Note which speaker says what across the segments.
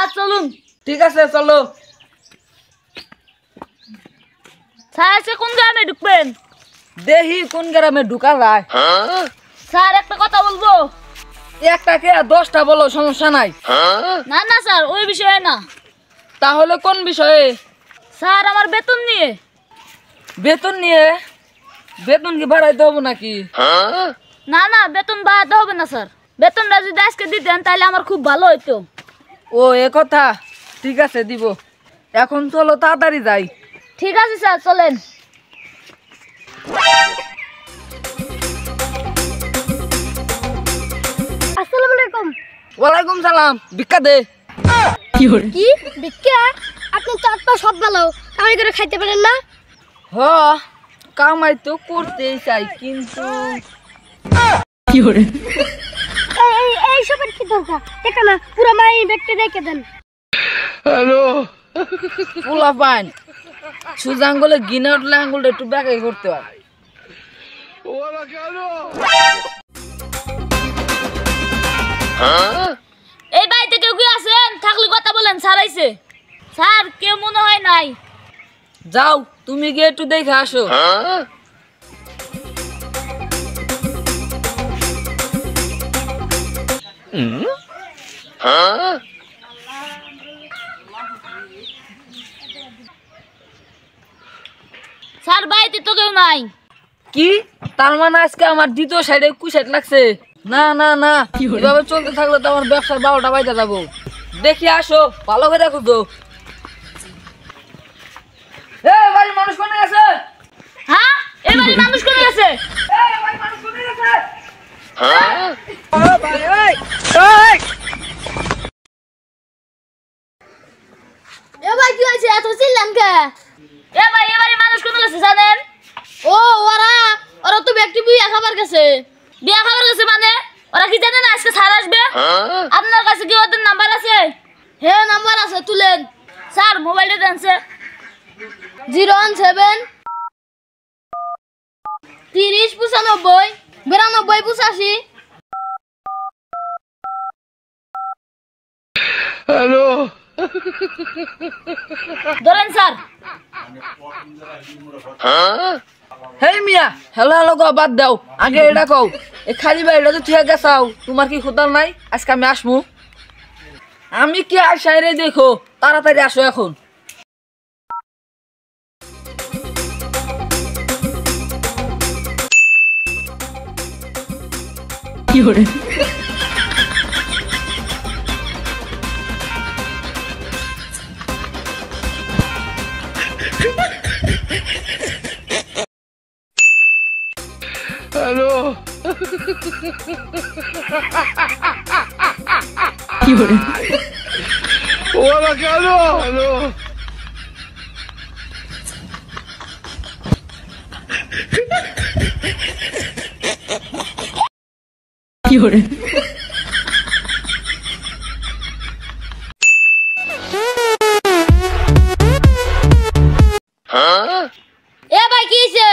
Speaker 1: Sir চলুন।
Speaker 2: ঠিক আছে চলো।
Speaker 1: স্যার আজকে কোন গ্রামে ঢুকবেন?
Speaker 2: দেখি কোন গ্রামে ঢুকা যায়।
Speaker 1: স্যার একটা কথা বলবো।
Speaker 2: একটাকে 10টা বলো, সমস্যা নাই।
Speaker 1: না না স্যার ওই বিষয়ে না।
Speaker 2: তাহলে কোন বিষয়ে?
Speaker 1: স্যার আমার বেতন নিয়ে।
Speaker 2: বেতন নিয়ে? বেতন কি বাড়াইতে হবে নাকি?
Speaker 1: না না বেতন বাড়াতে হবে না স্যার। বেতনটা যদি আজকে দিতেন তাহলে আমার খুব ভালো হইতো।
Speaker 2: ও এ কথা, ঠিক আছে দিব। এখন চলো তাড়াতাড়ি যাই।
Speaker 1: ঠিক আছে স্যার চলেন। আসসালামু আলাইকুম।
Speaker 2: ওয়ালাইকুম সালাম। ভিক্ষা দে।
Speaker 1: কি ভিক্ষা? আপনি তো আপনার সব ভালো কামাই করে খাইতে পারেন না?
Speaker 2: হ কামাই তো করতেই চাই, কিন্তু
Speaker 1: এই সবের কি দরকার? দেখা না পুরো মাই ব্যক্তি রেখে দেন।
Speaker 2: পোলা পান সোজা আঙ্গুলে গিনে উঠলে আঙ্গুলটা একটু ব্যাকাই করতে হয়।
Speaker 1: এই বাড়িতে কেউ কি আছেন? থাকলে কথা বলেন। স্যার আইছে। স্যার কেউ মনে হয় নাই।
Speaker 2: যাও তুমি গিয়ে একটু দেখে আসো।
Speaker 1: স্যার বাড়িতে তো কেউ নাই।
Speaker 2: কি তার মানে আজকে আমার দ্বিতীয় সাইডে কুশাইট লাগছে? না না না, এভাবে চলতে থাকলে তো আমার ব্যবসার 12টা বাজে যাবো। দেখি আসো, ভালো করে দেখো তো। এই বাড়ির মানুষ কোনে গেছে?
Speaker 1: হ্যাঁ এই বাড়ির মানুষ কোনে গেছে?
Speaker 2: এই বাড়ির মানুষ কোনে গেছে?
Speaker 1: এ ভাই কি হয়েছে? এত চিল্লান কে? এ ভাই এ বাড়ির মানুষ কোনে গেছে জানেন? ও ওরা ওরা তো ব্যক্তি বিয়া খাবার গেছে। বিয়া খাবার গেছে মানে ওরা কি জানেন আজকে স্যার আসবে? আপনার কাছে কি ওদের নাম্বার আছে? হ্যাঁ নাম্বার আছে, তুলেন। স্যার মোবাইলটা দেন স্যার। 017 30 95 92 85।
Speaker 2: হ্যালো
Speaker 1: ধরেন স্যার।
Speaker 2: হেই মিয়া, হ্যালো হ্যালো গো বাদ দাও, আগে এটা কও এই খালি বাড়িটা তো ঠিক গেছাও, তোমার কি খোদার নাই? আজকে আমি আসমু। আমি কি আসাই রে, দেখো তাড়াতাড়ি আসো এখন। কি করে? হ্যালো কি করে? ওরা কেন? হ্যালো কি করে?
Speaker 1: এ ভাই কি হইছে?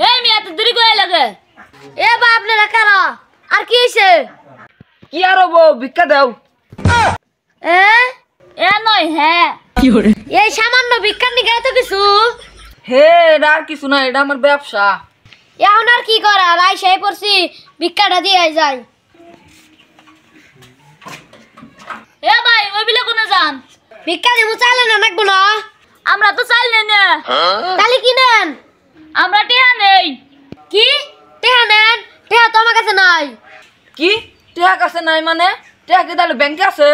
Speaker 1: এই মিয়া তো দেরি করে লাগে। এ ভাই আপনারা কারা? আর কি হইছে?
Speaker 2: কি আর হবো, ভিক্ষা দাও।
Speaker 1: এ নয় হ্যাঁ
Speaker 2: কি করে?
Speaker 1: এই সামান্য ভিক্ষার নিকে এত কিছু?
Speaker 2: হে এটা আর কিছু না, এটা আমার ব্যবসা।
Speaker 1: এখন আর কি করা, লাই সেই পড়ছি, ভিক্ষাটা দিয়ে যায়। এ ভাই ওই বিলে কোনে যান? ভিক্ষা দিব, চাইলে না নাকবো না? আমরা তো চাইল নেই না। তাহলে কি নেন? আমরা টেহা নেই। কি টেহা নেন? টেহা তো আমার কাছে নাই।
Speaker 2: কি টাকা কাছে নাই মানে? টাকা কি তাহলে ব্যাংকে আছে?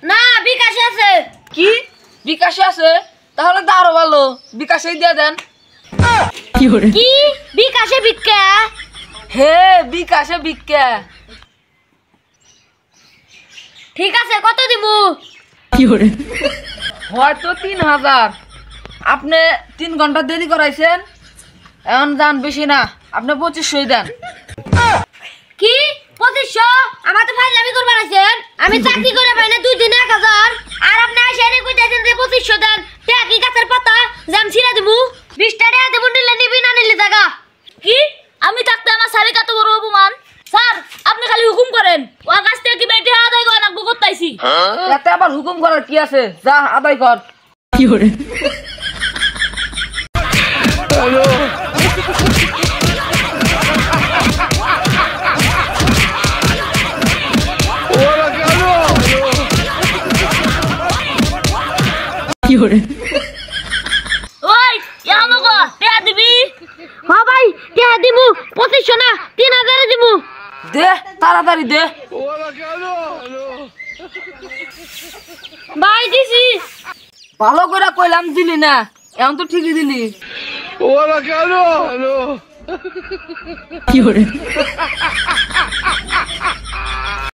Speaker 1: না বিকাশে আছে।
Speaker 2: কি বিকাশে আছে? তাহলে তো আরো ভালো, বিকাশেই দিয়ে দেন। কি করে?
Speaker 1: কি বিকাশে ভিক্ষা?
Speaker 2: হে বিকাশে ভিক্ষা।
Speaker 1: ঠিক আছে কত দিমু?
Speaker 2: কি করে? হয়তো 3000। আপনি 3 ঘন্টা দেরি করাইছেন, এখন যান বেশি না, আপনি 2500 দেন।
Speaker 1: কি 2500? আমার তো ফাইজলামি করবার আছেন। আমি চাকরি করে পাই না 2 দিনে 1000, আর আপনি আইসা কইতাছেন যে 2500 দেন। টাকা কি গাছের পাতা জাম ছিড়া দিমু? 20 টাকা দেবো, নিলে নিবি না নিলে জায়গা। কি আমি থাকতে আমার স্যারের কত বড় অপমান? স্যার আপনি খালি হুকুম করেন, ওর কাছ থেকে কি বেটে আদায় করে রাখবো করতেছি।
Speaker 2: এতে আবার হুকুম করার কি আছে, যা আদায় কর।
Speaker 1: ওই ইয়ানো গো টিয়া দিবি? হ্যাঁ ভাই টিয়া দিমু, 2500 না 3000 দিমু।
Speaker 2: দে তাড়াতাড়ি দে।
Speaker 1: ভাই দিছি।
Speaker 2: ভালো করে কইলাম দিলি না, এখন তো ঠিকই দিলি।